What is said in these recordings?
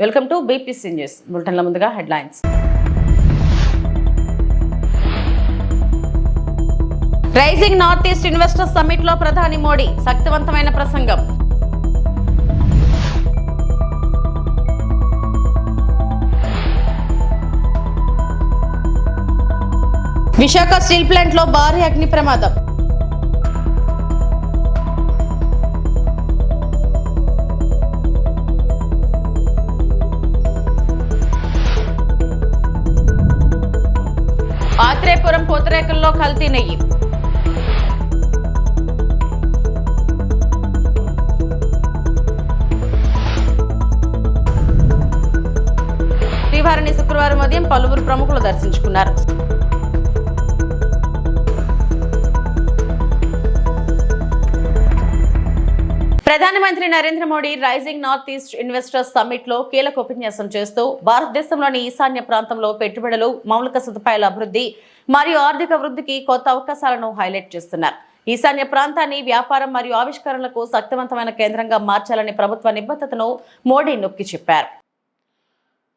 Welcome to BBC news. బులెటిన్ల ముందుగా headlines. Rising north east investors summit లో ప్రధాని మోడీ శక్తివంతమైన ప్రసంగం. విశాఖ స్టీల్ ప్లాంట్ లో భారీ అగ్ని ప్రమాదం. ఆత్రేయపురం పూతరేకుల్లో కల్తీ నెయ్యి. శ్రీవారిని శుక్రవారం ఉదయం పలువురు ప్రముఖులు దర్శించుకున్నారు. ప్రధానమంత్రి Narendra Modi Rising north east investors summit లో కీలక ఉపన్యాసం చేస్తూ భారతదేశంలోని ఈశాన్య ప్రాంతంలో పెట్టుబడులు, మౌలిక సదుపాయాల అభివృద్ధి మరియు ఆర్థిక వృద్ధికి కొత్త అవకాశాలను హైలైట్ చేస్తున్నారు. ఈశాన్య ప్రాంతాన్ని వ్యాపారం మరియు ఆవిష్కరణలకు శక్తివంతమైన కేంద్రంగా మార్చాలని ప్రభుత్వ నిబద్ధతను మోడీ నొక్కి చెప్పారు.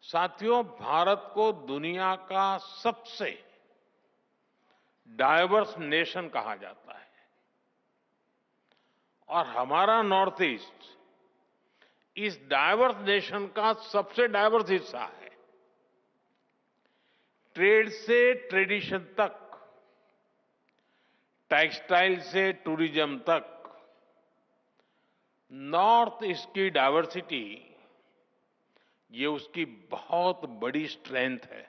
साथियों, भारत को दुनिया का सबसे डाइवर्स नेशन कहा जाता है और हमारा नॉर्थ ईस्ट इस डाइवर्स नेशन का सबसे डाइवर्स हिस्सा है. ट्रेड से ट्रेडिशन तक, टेक्सटाइल से टूरिज्म तक, नॉर्थ ईस्ट की डाइवर्सिटी ये उसकी बहुत बड़ी स्ट्रेंथ है.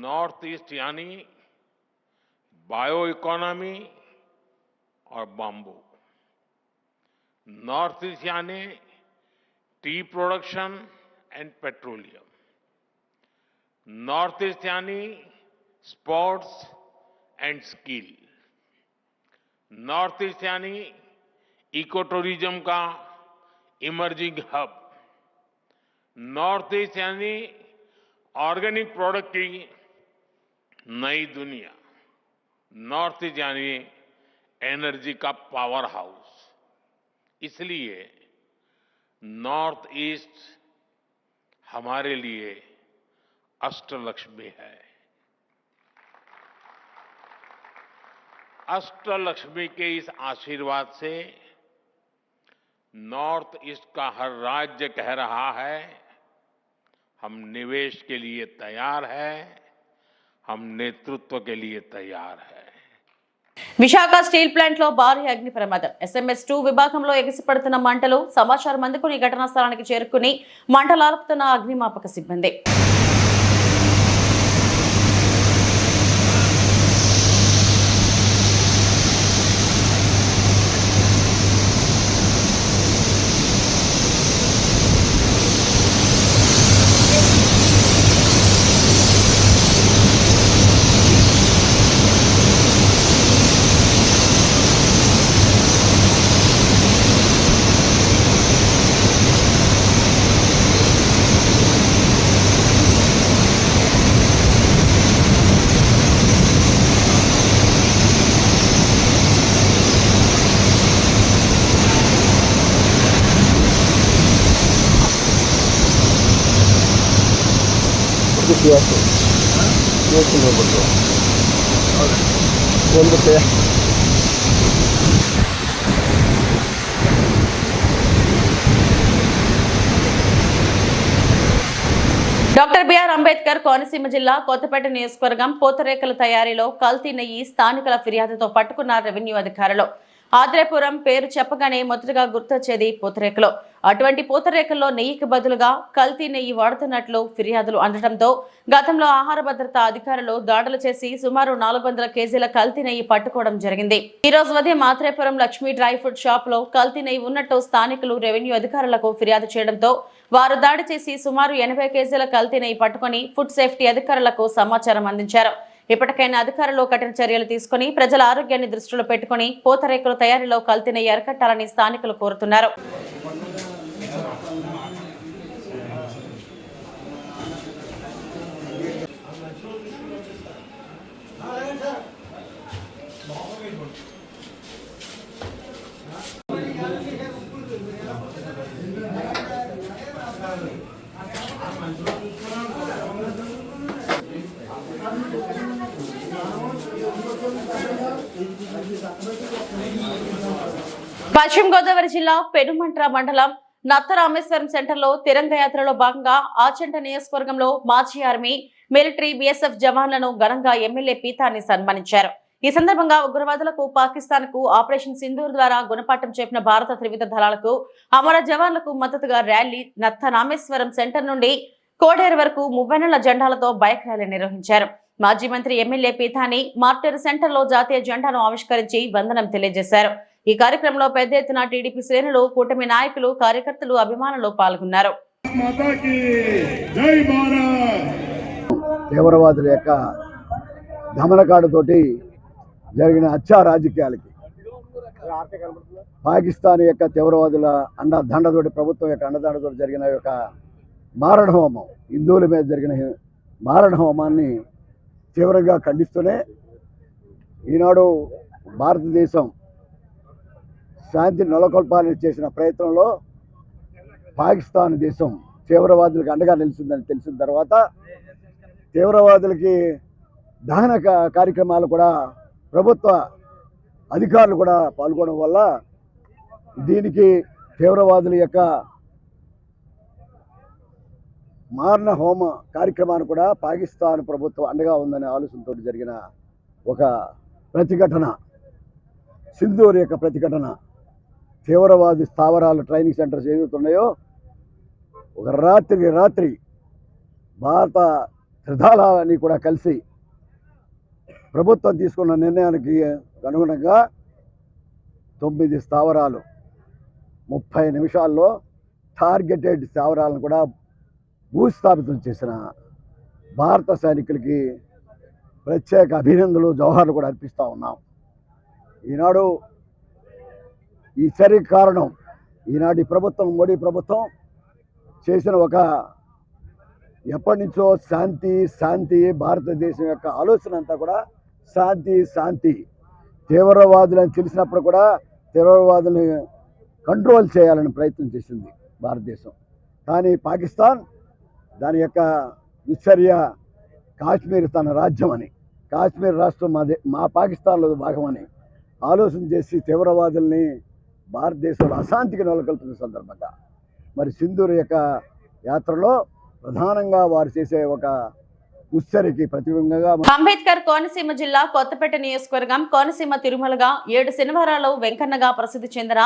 नॉर्थ ईस्ट यानी बायो इकोनॉमी और बाम्बू. नॉर्थ ईस्ट यानी tea production and petroleum. North east यानी sports and skill. North east यानी इको टूरिज्म का इमर्जिंग हब. नॉर्थ ईस्ट यानी ऑर्गेनिक प्रोडक्ट की नई दुनिया. नॉर्थ ईस्ट यानी एनर्जी का पावर हाउस. इसलिए नॉर्थ ईस्ट हमारे लिए अष्टलक्ष्मी है. अष्टलक्ष्मी के इस आशीर्वाद से नॉर्थ ईस्ट का हर राज्य कह रहा है, हम निवेश के लिए तैयार है, हम नेतृत्व के लिए तैयार है. విశాఖ స్టీల్ ప్లాంట్ లో భారీ అగ్ని ప్రమాదం. SMS-2 విభాగంలో ఎగిసిపడుతున్న మంటలు. సమాచారం అందుకుని ఘటనా స్థలానికి చేరుకుని మంటలార్పుతున్న అగ్నిమాపక సిబ్బంది. డాక్టర్ బిఆర్ అంబేద్కర్ కోనసీమ జిల్లా కొత్తపేట నియోజకవర్గం పూతరేకుల తయారీలో కల్తీ నెయ్యి స్థానికుల ఫిర్యాదుతో పట్టుకున్న రెవెన్యూ అధికారులు. ఆత్రేయపురం పేరు చెప్పగానే మొదటగా గుర్తొచ్చేది పూతరేకులు. అటువంటి పూతరేకుల్లో నెయ్యికి బదులుగా కల్తీ నెయ్యి వాడుతున్నట్లు ఫిర్యాదులు అందడంతో గతంలో ఆహార భద్రతా అధికారులు దాడులు చేసి సుమారు 400 కేజీల కల్తీ నెయ్యి పట్టుకోవడం జరిగింది. ఈ రోజు ఉదయం Atreyapuram Lakshmi dry fruit shop లో కల్తీ నెయ్యి ఉన్నట్టు స్థానికులు రెవెన్యూ అధికారులకు ఫిర్యాదు చేయడంతో వారు దాడి చేసి సుమారు 80 కేజీల కల్తీ నెయ్యి పట్టుకుని ఫుడ్ సేఫ్టీ అధికారులకు సమాచారం అందించారు. ఇప్పటికైనా అధికారులు కఠిన చర్యలు తీసుకుని ప్రజల ఆరోగ్యాన్ని దృష్టిలో పెట్టుకుని పూతరేకుల తయారీలో కల్తీ నెయ్యి అరికట్టాలని స్థానికులు కోరుతున్నారు. పశ్చిమ గోదావరి జిల్లా పెనుమంట్ర మండలం నత్తరామేశ్వరం సెంటర్లో తిరంగ యాత్రలో భాగంగా ఆచంట నియోజకవర్గంలో మాజీ ఆర్మీ మిలిటరీ బీఎస్ఎఫ్ జవాన్లను ఘనంగా ఎమ్మెల్యే పీతాన్ని సన్మానించారు. ఈ సందర్భంగా ఉగ్రవాదులకు పాకిస్తాన్ కు ఆపరేషన్ సింధూర్ ద్వారా గుణపాఠం చెప్పిన భారత త్రివిధ దళాలకు అమర జవాన్లకు మద్దతుగా ర్యాలీ నత్తరామేశ్వరం సెంటర్ నుండి కోడేరు వరకు 30 జెండాలతో బైక్ ర్యాలీ నిర్వహించారు. మాజీ మంత్రి ఎమ్మెల్యే పీతాని మార్టెర్ సెంటర్ లో జాతీయ జెండాను ఆవిష్కరించి వందనం తెలియజేశారు. ఈ కార్యక్రమంలో పెద్ద ఎత్తున టీడీపీ శ్రేణులు, కూటమి నాయకులు, కార్యకర్తలు, అభిమానులు పాల్గొన్నారు. తీవ్రవాదుల యొక్క దమనకాడుతోటి జరిగిన హత్యా రాజకీయాలకి పాకిస్తాన్ యొక్క తీవ్రవాదుల దండతోటి, ప్రభుత్వం యొక్క అండదండతోటి జరిగిన యొక్క మారణ హోమం, హిందువుల మీద జరిగిన మారణ హోమాన్ని తీవ్రంగా ఖండిస్తూనే ఈనాడు భారతదేశం శాంతిని నెలకొల్పాలని చేసిన ప్రయత్నంలో పాకిస్తాన్ దేశం తీవ్రవాదులకు అండగా నిలిచిందని తెలిసిన తర్వాత తీవ్రవాదులకి దహన కార్యక్రమాలు కూడా ప్రభుత్వ అధికారులు కూడా పాల్గొనడం వల్ల దీనికి తీవ్రవాదుల యొక్క మారణ హోమ కార్యక్రమాన్ని కూడా పాకిస్తాన్ ప్రభుత్వం అండగా ఉందనే ఆలోచనతో జరిగిన ఒక ప్రతిఘటన, సింధూర్ యొక్క ప్రతిఘటన. తీవ్రవాది స్థావరాలు, ట్రైనింగ్ సెంటర్స్ ఏదైతున్నాయో ఒక రాత్రి భారత త్రిదళాలని కూడా కలిసి ప్రభుత్వం తీసుకున్న నిర్ణయానికి అనుగుణంగా 9 స్థావరాలు 30 నిమిషాల్లో టార్గెటెడ్ స్థావరాలను కూడా భూస్థాపితం చేసిన భారత సైనికులకి ప్రత్యేక అభినందనలు, జోహార్లు కూడా అర్పిస్తూ ఉన్నాం. ఈనాడు ఈ చర్యకు కారణం ఈనాటి ప్రభుత్వం, మోడీ ప్రభుత్వం చేసిన ఒక ఎప్పటి నుంచో శాంతి భారతదేశం యొక్క ఆలోచన అంతా కూడా శాంతి. తీవ్రవాదులని తెలిసినప్పుడు కూడా తీవ్రవాదులను కంట్రోల్ చేయాలని ప్రయత్నం చేసింది భారతదేశం. కానీ పాకిస్తాన్ దాని యొక్క దుశ్చర్య కాశ్మీర్ తన రాజ్యం అని, కాశ్మీర్ రాష్ట్రం మా పాకిస్తాన్లో భాగమని ఆలోచన చేసి తీవ్రవాదుల్ని భారతదేశంలో అశాంతికి నెలకొల్పిన సందర్భంగా మరి సింధూర్ యొక్క యాత్రలో ప్రధానంగా వారు చేసే ఒక దుశ్చర్యకి ప్రతిబింబంగా అంబేద్కర్ కోనసీమ జిల్లా కొత్తపేట నియోజకవర్గం కోనసీమ తిరుమలగా 7 శనివారాలు వెంకన్నగా ప్రసిద్ధి చెందిన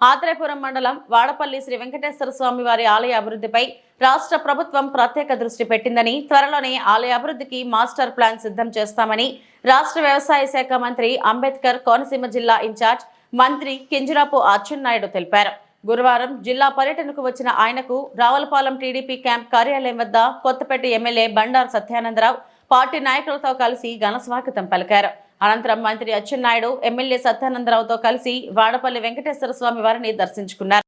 ఆత్రేయపురం మండలం వాడపల్లి శ్రీ వెంకటేశ్వర స్వామి వారి ఆలయ అభివృద్ధిపై రాష్ట్ర ప్రభుత్వం ప్రత్యేక దృష్టి పెట్టిందని, త్వరలోనే ఆలయ అభివృద్ధికి మాస్టర్ ప్లాన్ సిద్ధం చేస్తామని రాష్ట్ర వ్యవసాయ శాఖ మంత్రి, అంబేద్కర్ కోనసీమ జిల్లా ఇన్ఛార్జ్ మంత్రి కింజరాపు అచ్చెన్నాయుడు తెలిపారు. గురువారం జిల్లా పర్యటనకు వచ్చిన ఆయనకు రావులపాలెం టీడీపీ క్యాంప్ కార్యాలయం వద్ద కొత్తపేట ఎమ్మెల్యే బండారు సత్యానందరావు పార్టీ నాయకులతో కలిసి ఘన స్వాగతం పలికారు. అనంతరం మంత్రి అచ్చెన్నాయుడు ఎమ్మెల్యే సత్యానందరావుతో కలిసి వాడపల్లి వెంకటేశ్వర స్వామి వారిని దర్శించుకున్నారు.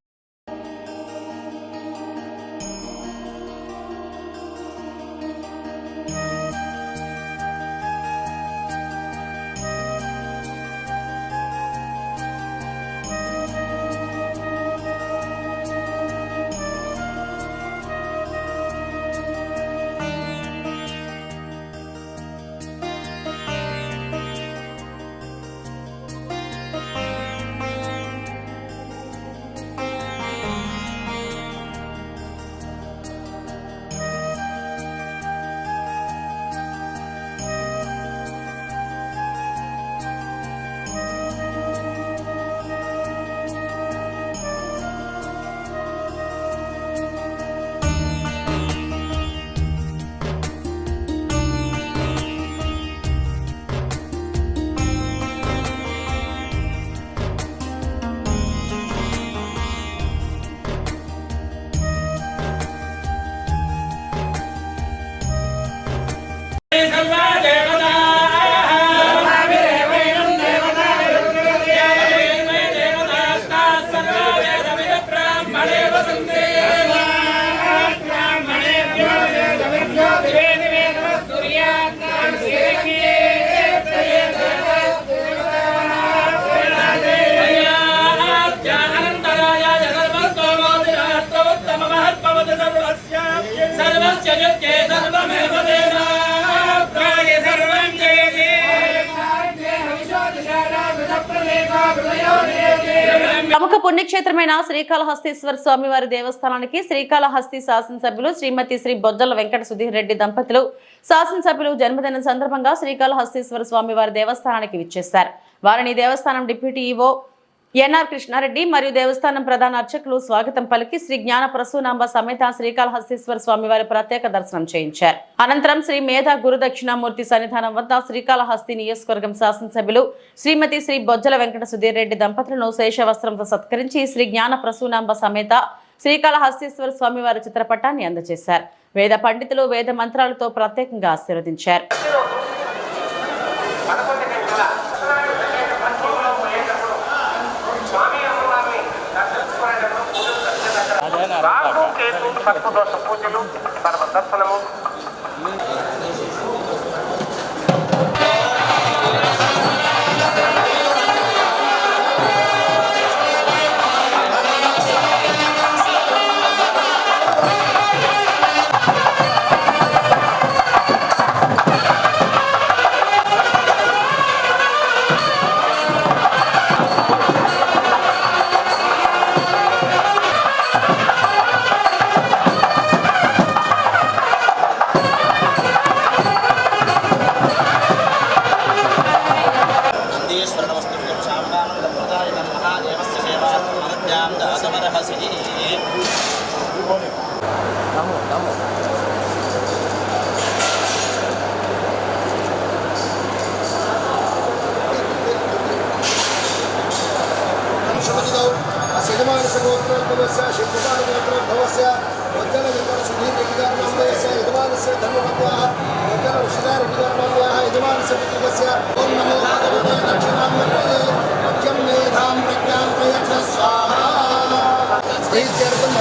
ప్రముఖ పుణ్యక్షేత్రమైన శ్రీకాళహస్తీశ్వర స్వామివారి దేవస్థానానికి శ్రీకాళహస్తి శాసనసభ్యులు శ్రీమతి శ్రీ బొజ్జల వెంకట సుధీర్ రెడ్డి దంపతులు శాసనసభ్యులు జన్మదినం సందర్భంగా శ్రీకాళహస్తీశ్వర స్వామివారి దేవస్థానానికి విచ్చేశారు. వారిని దేవస్థానం డిప్యూటీ ఈవో ఎన్ఆర్ కృష్ణారెడ్డి మరియు దేవస్థానం ప్రధాన అర్చకులు స్వాగతం పలికి శ్రీ జ్ఞాన ప్రసూనాంబ సమేత శ్రీకాళహస్తీశ్వర స్వామివారి ప్రత్యేక దర్శనం చేయించారు. అనంతరం శ్రీ మేధా గురుదక్షిణామూర్తి సన్నిధానం వద్ద శ్రీకాళహస్తి నియోజకవర్గం శాసనసభ్యులు శ్రీమతి శ్రీ బొజ్జల వెంకట సుధీర్ రెడ్డి దంపతులను శేషవస్త్రంతో సత్కరించి శ్రీ జ్ఞాన ప్రసూనాంబ సమేత శ్రీకాళహస్తీశ్వర స్వామివారి చిత్రపటాన్ని అందజేశారు. వేద పండితులు వేద మంత్రాలతో ప్రత్యేకంగా ఆశీర్వదించారు. సర్పదోష పూజలు పరమ దర్శనము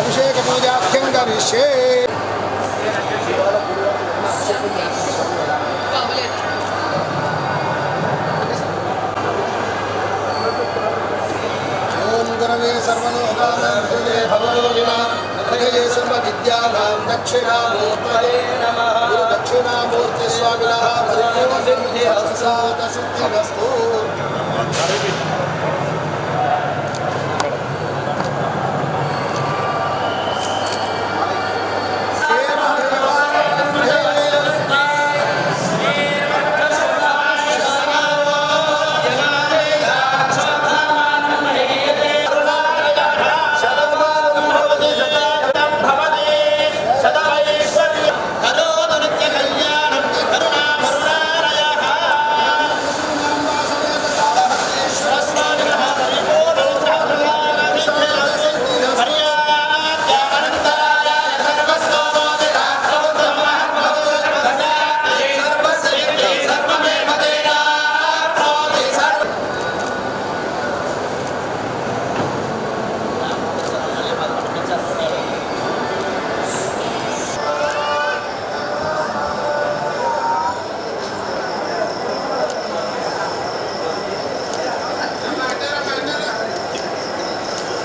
అభిషేక పూజాఖ్యం కరిష్యే. ఓం గురవే సర్వలోకానాం హృదయే సర్వ విద్యానాం దక్షిణామూర్తయే నమః. గురు దక్షిణామూర్తి స్వామినః సిద్ధిరస్తు.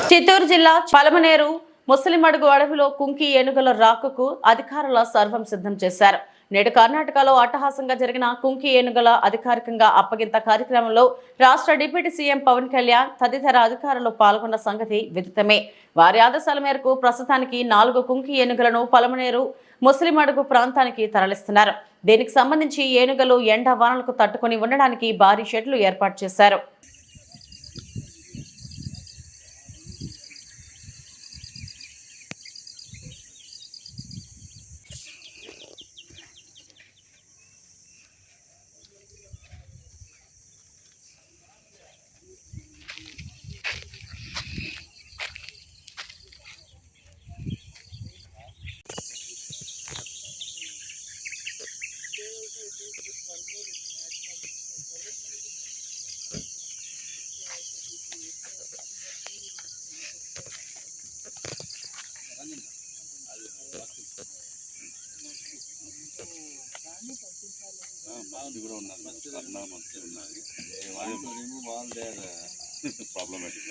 చిత్తూరు జిల్లా పలమనేరు ముసలిమడుగు అడవిలో కుంకి ఏనుగుల రాకకు అధికారుల సర్వం సిద్ధం చేశారు. నేడు కర్ణాటకలో అట్టహాసంగా జరిగిన కుంకి ఏనుగుల అధికారికంగా అప్పగింత కార్యక్రమంలో రాష్ట్ర డిప్యూటీ సీఎం పవన్ కళ్యాణ్ తదితర అధికారులు పాల్గొన్న సంగతి విదితమే. వారి ఆదేశాల మేరకు ప్రస్తుతానికి 4 కుంకి ఏనుగులను పలమనేరు ముసలిమడుగు ప్రాంతానికి తరలిస్తున్నారు. దీనికి సంబంధించి ఏనుగులు ఎండ వానలకు తట్టుకుని ఉండడానికి భారీ షెడ్లు ఏర్పాటు చేశారు. Problematic.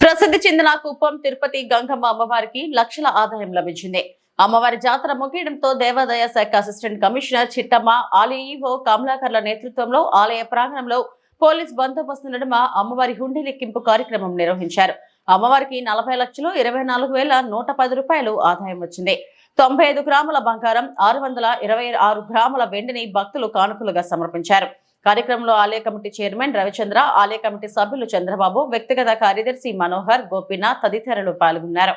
ప్రసిద్ధి చెందిన కుప్పం తిరుపతి గంగమ్మ అమ్మవారికి లక్షల ఆదాయం లభించింది. అమ్మవారి జాతర ముగియడంతో దేవాదాయ శాఖ అసిస్టెంట్ కమిషనర్ చిట్టమ్మ, ఆలయ ఈవో కమలాకర్ల నేతృత్వంలో ఆలయ ప్రాంగణంలో పోలీస్ బందోబస్తు నడుమ అమ్మవారి హుండీ లెక్కింపు కార్యక్రమం నిర్వహించారు. అమ్మవారికి 40,24,110 రూపాయలు ఆదాయం వచ్చింది. 95 గ్రాముల బంగారం, 626 గ్రాముల వెండిని భక్తులు కానుకలుగా సమర్పించారు. కార్యక్రమంలో ఆలయ కమిటీ చైర్మన్ రవిచంద్ర, ఆలయ కమిటీ సభ్యులు చంద్రబాబు, వ్యక్తిగత కార్యదర్శి మనోహర్, గోపీనాథ్ తదితరులు పాల్గొన్నారు.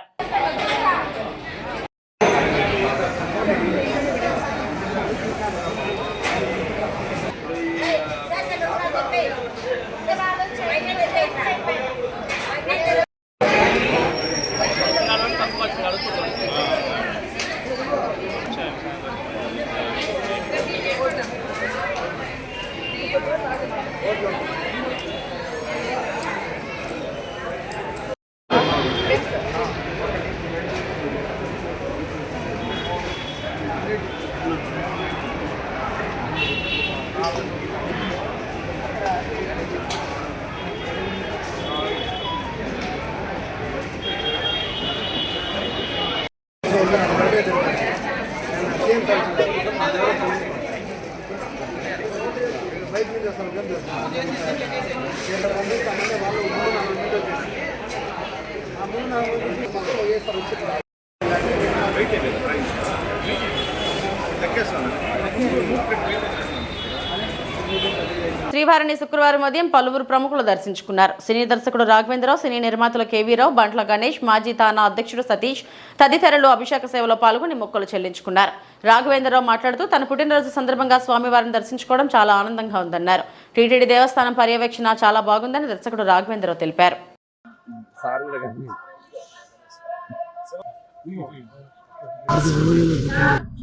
శ్రీవారిని శుక్రవారం ఉదయం పలువురు ప్రముఖులు దర్శించుకున్నారు. సినీ దర్శకుడు రాఘవేంద్రరావు, సినీ నిర్మాతలు కేవీరావు, బంట్ల గణేష్, మాజీ తానా అధ్యక్షుడు సతీష్ తదితరులు అభిషేక సేవలో పాల్గొని మొక్కులు చెల్లించుకున్నారు. రాఘవేంద్రరావు మాట్లాడుతూ తన పుట్టినరోజు సందర్భంగా స్వామివారిని దర్శించుకోవడం చాలా ఆనందంగా ఉందన్నారు. టీటీడీ దేవస్థానం పర్యవేక్షణ చాలా బాగుందని దర్శకుడు రాఘవేంద్రరావు తెలిపారు.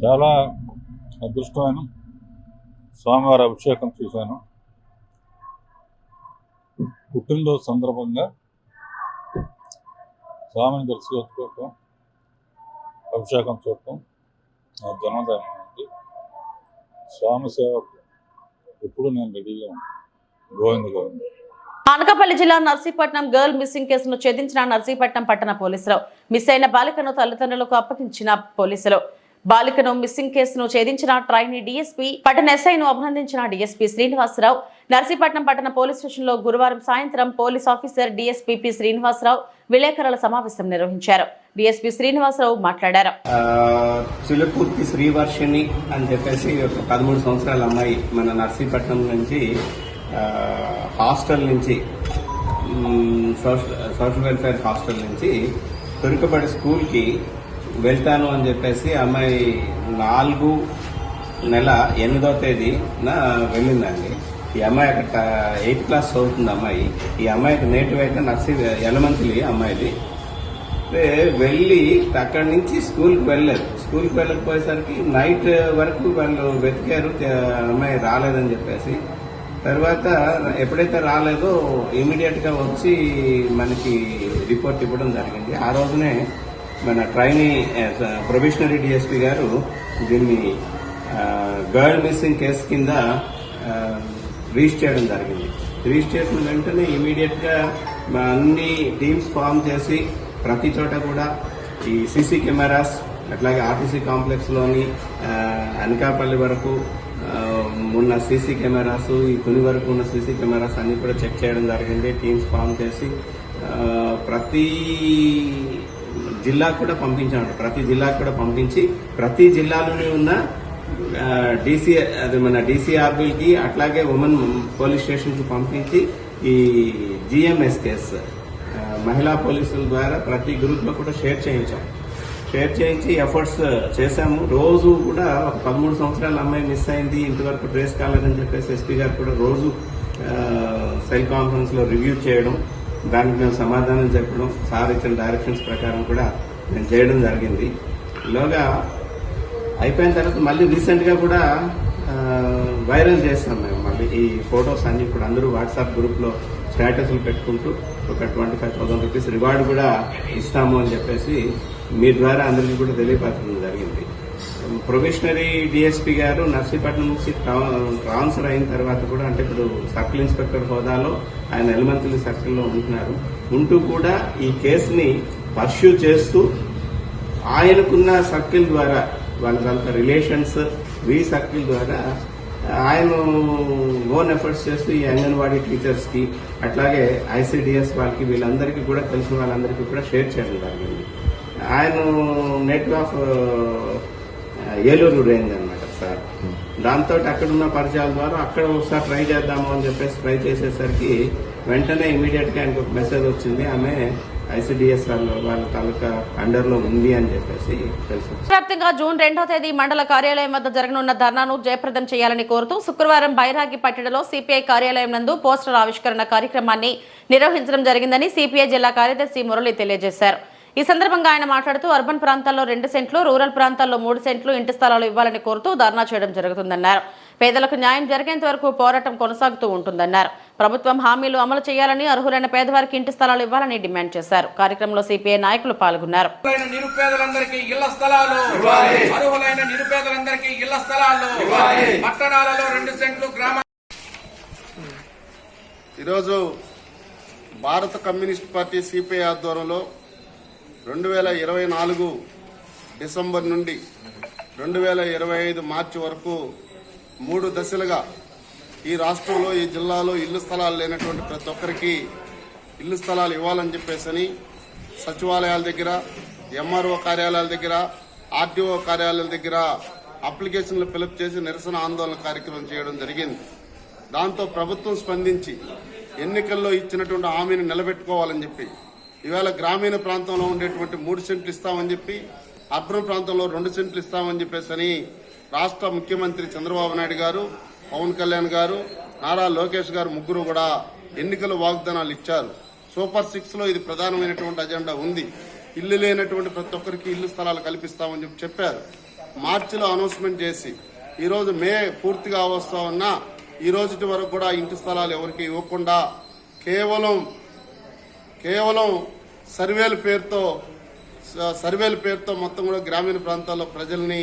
చాలా అదృష్టమైన స్వామివారి అభిషేకం చూశాను. పుట్టినరోజు సందర్భంగా స్వామిని దర్శించుకోవటం, అభిషేకం చూడటం నా జన్మదినం ఉంది. స్వామి సేవకు ఎప్పుడు నేను రెడీగా ఉంటాను. గోవింద గోవింద. అనకాపల్లి జిల్లా నర్సీపట్నం గర్ల్ మిస్సింగ్ కేసును ఛేదించిన నర్సీపట్నం పట్టణ పోలీసులు మిస్ అయిన బాలికను తల్లిదండ్రులకు అప్పగించిన పోలీసులు. బాలికను మిస్సింగ్ కేసును ఛేదించిన ట్రైనీ డీఎస్పీ పట్టణ ఎస్ఐను అభినందించిన డీఎస్పీ శ్రీనివాసరావు. నర్సీపట్నం పట్టణ పోలీస్ స్టేషన్ లో గురువారం సాయంత్రం police officer DSP P Srinivasarao విలేకరుల సమావేశం నిర్వహించారు. డీఎస్పీ శ్రీనివాసరావు మాట్లాడారు. చిలుకూర్తి శ్రీవర్షిణి అని చెప్పేసి ఒక 13 సంవత్సరాల అమ్మాయి మన నర్సీపట్నం నుంచి హాస్టల్ నుంచి సోషల్ వెల్ఫేర్ హాస్టల్ నుంచి తురుకపడి స్కూల్కి వెళ్తాను అని చెప్పేసి అమ్మాయి 4/8వ తేదీన వెళ్ళిందండి. ఈ అమ్మాయి అక్కడ 8th క్లాస్ చదువుతుంది అమ్మాయి. ఈ అమ్మాయికి నేటివ్ అయితే యలమంచిలి అమ్మాయిది. వెళ్ళి అక్కడి నుంచి స్కూల్కి వెళ్ళలేదు. స్కూల్కి వెళ్ళకపోయేసరికి నైట్ వరకు వాళ్ళు వెతికారు, అమ్మాయి రాలేదని చెప్పేసి. తర్వాత ఎప్పుడైతే రాలేదో ఇమీడియట్ గా వచ్చి మనకి రిపోర్ట్ ఇవ్వడం జరిగింది. ఆ రోజునే మన ట్రైనీ ప్రొబేషనరీ డిఎస్పీ గారు దీన్ని గర్ల్ మిస్సింగ్ కేసు కింద రిజిస్టర్ చేయడం జరిగింది. రిజిస్టర్ చేసిన వెంటనే ఇమీడియట్ గా అన్ని టీమ్స్ ఫామ్ చేసి ప్రతి చోట కూడా ఈ సీసీ కెమెరాస్, అట్లాగే ఆర్టీసీ కాంప్లెక్స్ లోని అనకాపల్లి వరకు ఉన్న సీసీ కెమెరాస్, ఈ తుని వరకు ఉన్న సీసీ కెమెరాస్ అన్ని కూడా చెక్ చేయడం జరిగింది. టీమ్స్ ఫామ్ చేసి ప్రతి జిల్లాకు కూడా పంపించాడు. ప్రతి జిల్లాకు కూడా పంపించి ప్రతి జిల్లాలోనే ఉన్న మన డీసీఆర్బీకి అట్లాగే ఉమెన్ పోలీస్ స్టేషన్ కి పంపించి ఈ జిఎంఎస్ కేసు మహిళా పోలీసుల ద్వారా ప్రతి గ్రూప్ లో కూడా షేర్ చేయించి ఎఫర్ట్స్ చేశాము. రోజు కూడా ఒక 13 సంవత్సరాల అమ్మాయి మిస్ అయింది, ఇంతవరకు ట్రేస్ కాలేదని చెప్పేసి ఎస్పీ గారు కూడా రోజు సెల్ కాన్ఫరెన్స్ లో రివ్యూ చేయడం, దానికి మేము సమాధానం చెప్పడం, సార్ ఇచ్చిన డైరెక్షన్స్ ప్రకారం కూడా మేము చేయడం జరిగింది. ఇలాగా అయిపోయిన తర్వాత మళ్ళీ రీసెంట్ గా కూడా వైరల్ చేస్తాం మేము. మళ్ళీ ఈ ఫొటోస్ అన్ని కూడా అందరూ వాట్సాప్ గ్రూప్ లో స్టేటస్లు పెట్టుకుంటూ ఒక 25,000 రూపీస్ రివార్డు కూడా ఇస్తాము అని చెప్పేసి మీ ద్వారా అందరికీ కూడా తెలియపరచడం జరిగింది. ప్రొబేషనరీ డిఎస్పీ గారు నర్సీపట్నం నుంచి ట్రాన్స్ఫర్ అయిన తర్వాత కూడా, అంటే ఇప్పుడు సర్కిల్ ఇన్స్పెక్టర్ హోదాలో ఆయన ఎలిమెంటరీ సర్కిల్లో ఉంటున్నారు. ఉంటూ కూడా ఈ కేసుని పర్స్యూ చేస్తూ ఆయనకున్న సర్కిల్ ద్వారా, వాళ్ళ రిలేషన్స్ సర్కిల్ ద్వారా ఆయన ఓన్ ఎఫర్ట్స్ చేస్తూ ఈ అంగన్వాడీ టీచర్స్ కి, అట్లాగే ఐసిడిఎస్ వాళ్ళకి, వీళ్ళందరికీ కూడా తెలిసిన వాళ్ళందరికీ కూడా షేర్ చేయడం జరిగింది. ఆయన నేటివ్ ఆఫ్ ఏలూరు రేంజ్ అనమాట సార్. దాంతో అక్కడున్న పరిచయాల ద్వారా అక్కడ ఒకసారి ట్రై చేద్దాము అని చెప్పేసి ట్రై చేసేసరికి వెంటనే ఇమీడియట్ గా ఆయనకు ఒక మెసేజ్ వచ్చింది, ఆమె ఐసిడిఎస్ వాళ్ళ తాలూకా అండర్ లో ఉంది అని చెప్పేసి తెలుసు. వ్యాప్తంగా జూన్ 2వ తేదీ మండల కార్యాలయం వద్ద జరగనున్న ధర్నాను జయప్రదం చేయాలని కోరుతూ శుక్రవారం బైరాగి పట్టణంలో సిపిఐ కార్యాలయం నందు పోస్టర్ ఆవిష్కరణ కార్యక్రమాన్ని నిర్వహించడం జరిగిందని సిపిఐ జిల్లా కార్యదర్శి మురళి తెలియజేశారు. ఈ సందర్భంగా ఆయన మాట్లాడుతూ అర్బన్ ప్రాంతాల్లో 2 సెంట్లు, రూరల్ ప్రాంతాల్లో 3 సెంట్లు ఇంటి స్థలాలు ఇవ్వాలని కోరుతూ ధర్నా చేయడం జరుగుతుందన్నారు. పేదలకు న్యాయం జరిగేంత వరకు పోరాటం కొనసాగుతూ ఉంటుందన్నారు. ప్రభుత్వం హామీలు అమలు చేయాలని, అర్హులైన పేదవారికి ఇంటి స్థలాలు ఇవ్వాలని డిమాండ్ చేశారు. కార్యక్రమంలో సిపిఐ నాయకులు పాల్గొన్నారు. నిరుపేదలందరికీ ఇళ్ల స్థలాలు, అర్హులైన నిరుపేదలందరికీ ఇళ్ల స్థలాలు, పట్టణాలలో 2 సెంట్లు, గ్రామ. ఈరోజు భారత కమ్యూనిస్ట్ పార్టీ సిపిఐ ఆధ్వర్యంలో 2024 డిసెంబర్ నుండి 2025 మార్చి వరకు 3 దశలుగా ఈ రాష్ట్రంలో, ఈ జిల్లాలో ఇళ్ల స్థలాలు లేనటువంటి ప్రతి ఒక్కరికి ఇళ్ల స్థలాలు ఇవ్వాలని చెప్పేసి సచివాలయాల దగ్గర, ఎంఆర్ఓ కార్యాలయాల దగ్గర, ఆర్టీఓ కార్యాలయాల దగ్గర అప్లికేషన్లు ఫిలప్ చేసి నిరసన ఆందోళన కార్యక్రమం చేయడం జరిగింది. దాంతో ప్రభుత్వం స్పందించి ఎన్నికల్లో ఇచ్చినటువంటి హామీని నిలబెట్టుకోవాలని చెప్పి ఇవాళ గ్రామీణ ప్రాంతంలో ఉండేటువంటి 3 సెంట్లు ఇస్తామని చెప్పి, అర్బన్ ప్రాంతంలో 2 సెంట్లు ఇస్తామని చెప్పేసి రాష్ట్ర ముఖ్యమంత్రి చంద్రబాబు నాయుడు గారు, పవన్ కళ్యాణ్ గారు, నారా లోకేష్ గారు ముగ్గురు కూడా ఎన్నికల వాగ్దానాలు ఇచ్చారు. సూపర్ 6 లో ఇది ప్రధానమైనటువంటి అజెండా ఉంది. ఇల్లు లేనటువంటి ప్రతి ఒక్కరికి ఇల్లు స్థలాలు కల్పిస్తామని చెప్పారు. మార్చిలో అనౌన్స్మెంట్ చేసి ఈరోజు మే పూర్తిగా వస్తా ఉన్నా ఈ రోజు వరకు కూడా ఇంటి స్థలాలు ఎవరికి ఇవ్వకుండా కేవలం సర్వేల పేరుతో మొత్తం కూడా గ్రామీణ ప్రాంతాల్లో ప్రజల్ని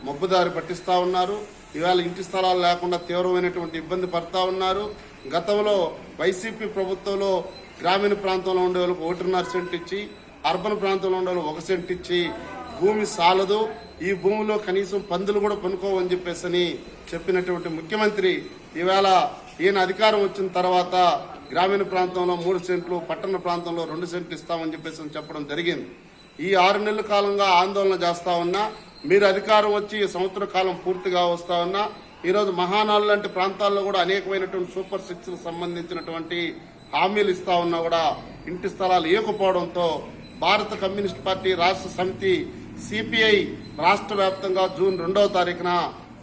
మబ్బుదారి పట్టిస్తా ఉన్నారు. ఇవాళ ఇంటి స్థలాలు లేకుండా తీవ్రమైనటువంటి ఇబ్బంది పడతా ఉన్నారు. గతంలో వైసీపీ ప్రభుత్వంలో గ్రామీణ ప్రాంతంలో ఉండే వాళ్ళకి 1.5 సెంట్ ఇచ్చి, అర్బన్ ప్రాంతంలో ఉండే వాళ్ళు 1 సెంట్ ఇచ్చి, భూమి సాలదు, ఈ భూమిలో కనీసం పందులు కూడా పనుకోవని చెప్పేసి చెప్పినటువంటి ముఖ్యమంత్రి ఇవాళ ఈయన అధికారం వచ్చిన తర్వాత గ్రామీణ ప్రాంతంలో 3 సెంట్లు, పట్టణ ప్రాంతంలో 2 సెంట్లు ఇస్తామని చెప్పేసి చెప్పడం జరిగింది. ఈ 6 నెలల కాలంగా ఆందోళన చేస్తా ఉన్నా, మీరు అధికారం వచ్చి సంవత్సర కాలం పూర్తిగా వస్తా ఉన్నా, ఈరోజు మహానాడు లాంటి ప్రాంతాల్లో కూడా అనేకమైనటువంటి సూపర్ 6 సంబంధించినటువంటి హామీలు ఇస్తా ఉన్నా కూడా ఇంటి స్థలాలు ఇవ్వకపోవడంతో భారత కమ్యూనిస్ట్ పార్టీ రాష్ట్ర సమితి సిపిఐ రాష్ట్ర వ్యాప్తంగా జూన్ 2వ తారీఖున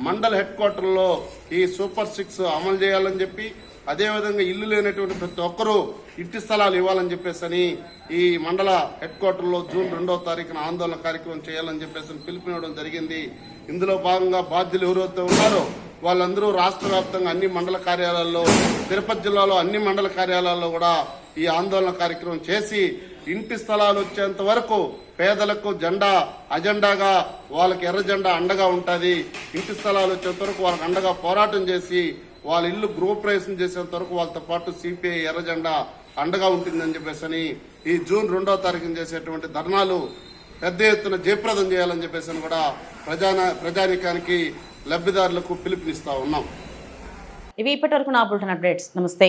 మండల హెడ్ క్వార్టర్లో ఈ సూపర్ 6 అమలు చేయాలని చెప్పి, అదేవిధంగా ఇల్లు లేనటువంటి ప్రతి ఒక్కరూ ఇంటి స్థలాలు ఇవ్వాలని చెప్పేసి ఈ మండల హెడ్ క్వార్టర్లో జూన్ 2వ తారీఖున ఆందోళన కార్యక్రమం చేయాలని చెప్పేసి పిలుపునివ్వడం జరిగింది. ఇందులో భాగంగా బాధ్యులు ఎవరైతే ఉన్నారో వాళ్ళందరూ రాష్ట్ర వ్యాప్తంగా అన్ని మండల కార్యాలయాల్లో, తిరుపతి జిల్లాలో అన్ని మండల కార్యాలయాల్లో కూడా ఈ ఆందోళన కార్యక్రమం చేసి ఇంటి స్థలాలు వచ్చేంత వరకు పేదలకు అజెండాగా వాళ్ళకి ఎర్ర జెండా అండగా ఉంటుంది. ఇంటి స్థలాలు వచ్చేంత వరకు వాళ్ళకి అండగా పోరాటం చేసి వాళ్ళ ఇల్లు గృహప్రవేశం చేసేంత వరకు వాళ్ళతో పాటు సిపిఐ ఎర్ర జెండా అండగా ఉంటుందని చెప్పేసి ఈ జూన్ 2వ తారీఖున చేసేటువంటి ధర్నాలు పెద్ద ఎత్తున జయప్రదం చేయాలని చెప్పేసి కూడా ప్రజానీకానికి, లబ్ధిదారులకు పిలుపునిస్తా ఉన్నాం. ఇవి ఇప్పటివరకు నా బులెటిన్ అప్డేట్స్. నమస్తే.